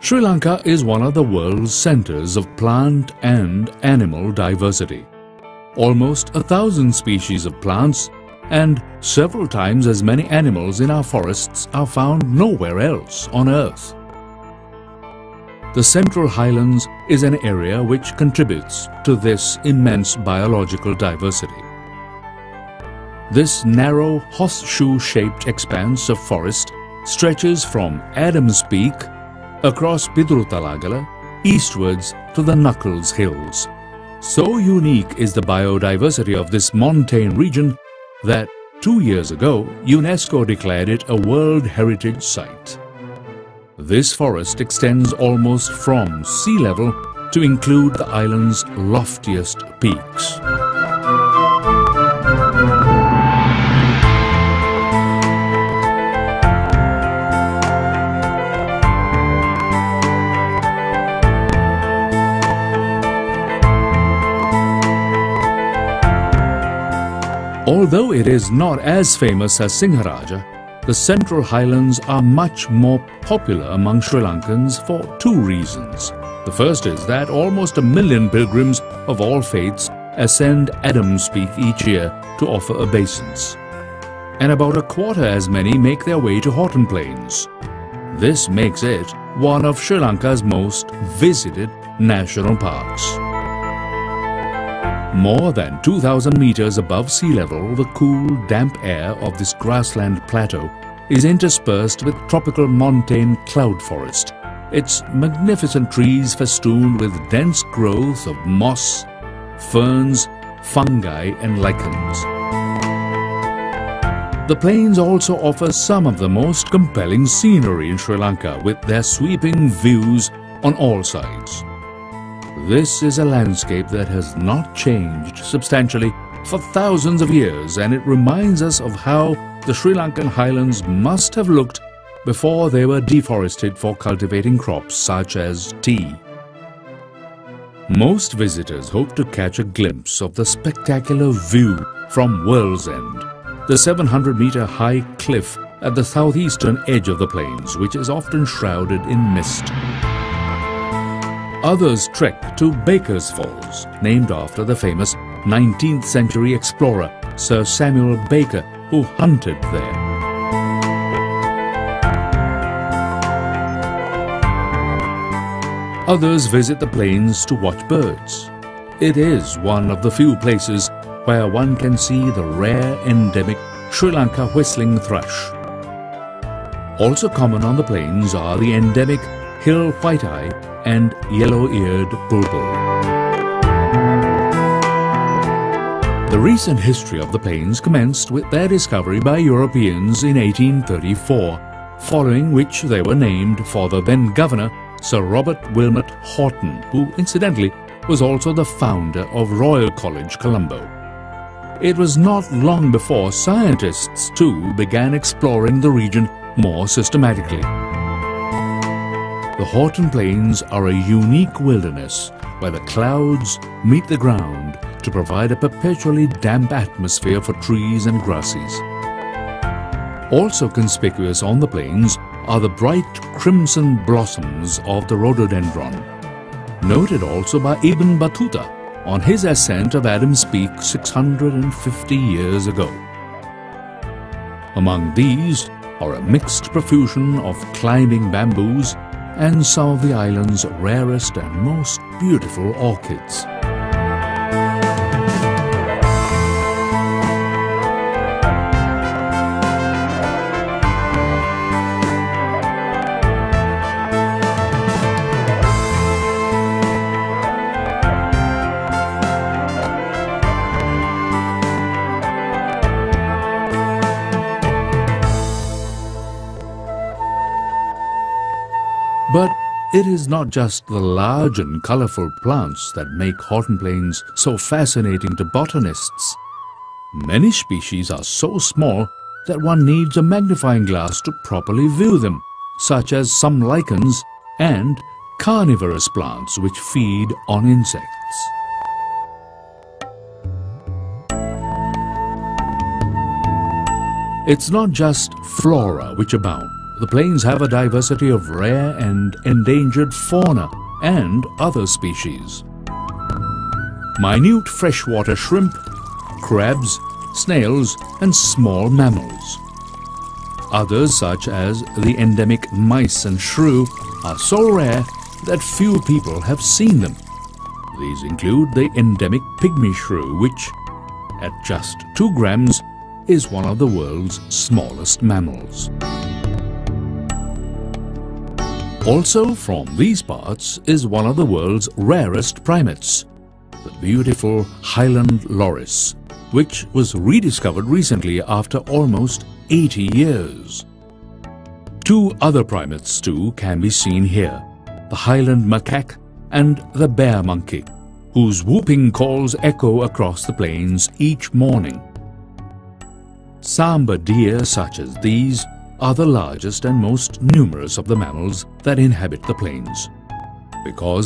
Sri Lanka is one of the world's centers of plant and animal diversity. Almost 1,000 species of plants and several times as many animals in our forests are found nowhere else on Earth. The Central Highlands is an area which contributes to this immense biological diversity. This narrow horseshoe-shaped expanse of forest stretches from Adams Peak across Pidrutalagala eastwards to the Knuckles Hills. So unique is the biodiversity of this montane region that 2 years ago UNESCO declared it a World Heritage Site. This forest extends almost from sea level to include the island's loftiest peaks. Although it is not as famous as Singharaja, the Central Highlands are much more popular among Sri Lankans for 2 reasons. The first is that almost 1 million pilgrims of all faiths ascend Adams Peak each year to offer obeisance, and about 1/4 as many make their way to Horton Plains. This makes it one of Sri Lanka's most visited national parks. More than 2,000 meters above sea level, the cool, damp air of this grassland plateau is interspersed with tropical montane cloud forest, its magnificent trees festooned with dense growth of moss, ferns, fungi and lichens. The plains also offer some of the most compelling scenery in Sri Lanka with their sweeping views on all sides. This is a landscape that has not changed substantially for thousands of years, and it reminds us of how the Sri Lankan highlands must have looked before they were deforested for cultivating crops such as tea. Most visitors hope to catch a glimpse of the spectacular view from World's End, the 700-meter high cliff at the southeastern edge of the plains, which is often shrouded in mist. Others trek to Baker's Falls, named after the famous 19th century explorer Sir Samuel Baker, who hunted there. Others visit the plains to watch birds. It is one of the few places where one can see the rare endemic Sri Lanka whistling thrush. Also common on the plains are the endemic hill white-eye and yellow-eared bulbul. The recent history of the plains commenced with their discovery by Europeans in 1834, following which they were named for the then governor, Sir Robert Wilmot Horton, who incidentally was also the founder of Royal College, Colombo. It was not long before scientists too began exploring the region more systematically. The Horton Plains are a unique wilderness where the clouds meet the ground to provide a perpetually damp atmosphere for trees and grasses. Also conspicuous on the plains are the bright crimson blossoms of the rhododendron, noted also by Ibn Battuta on his ascent of Adams Peak 650 years ago. Among these are a mixed profusion of climbing bamboos and some of the island's rarest and most beautiful orchids. But it is not just the large and colorful plants that make Horton Plains so fascinating to botanists. Many species are so small that one needs a magnifying glass to properly view them, such as some lichens and carnivorous plants which feed on insects. It's not just flora which abound. the plains have a diversity of rare and endangered fauna and other species. Minute freshwater shrimp, crabs, snails, and small mammals. Others, such as the endemic mice and shrew, are so rare that few people have seen them. These include the endemic pygmy shrew, which, at just 2 grams, is one of the world's smallest mammals. Also from these parts is one of the world's rarest primates, the beautiful Highland loris, which was rediscovered recently after almost 80 years. 2 other primates too can be seen here, the Highland macaque and the bear monkey, whose whooping calls echo across the plains each morning. Sambar deer such as these are the largest and most numerous of the mammals that inhabit the plains, because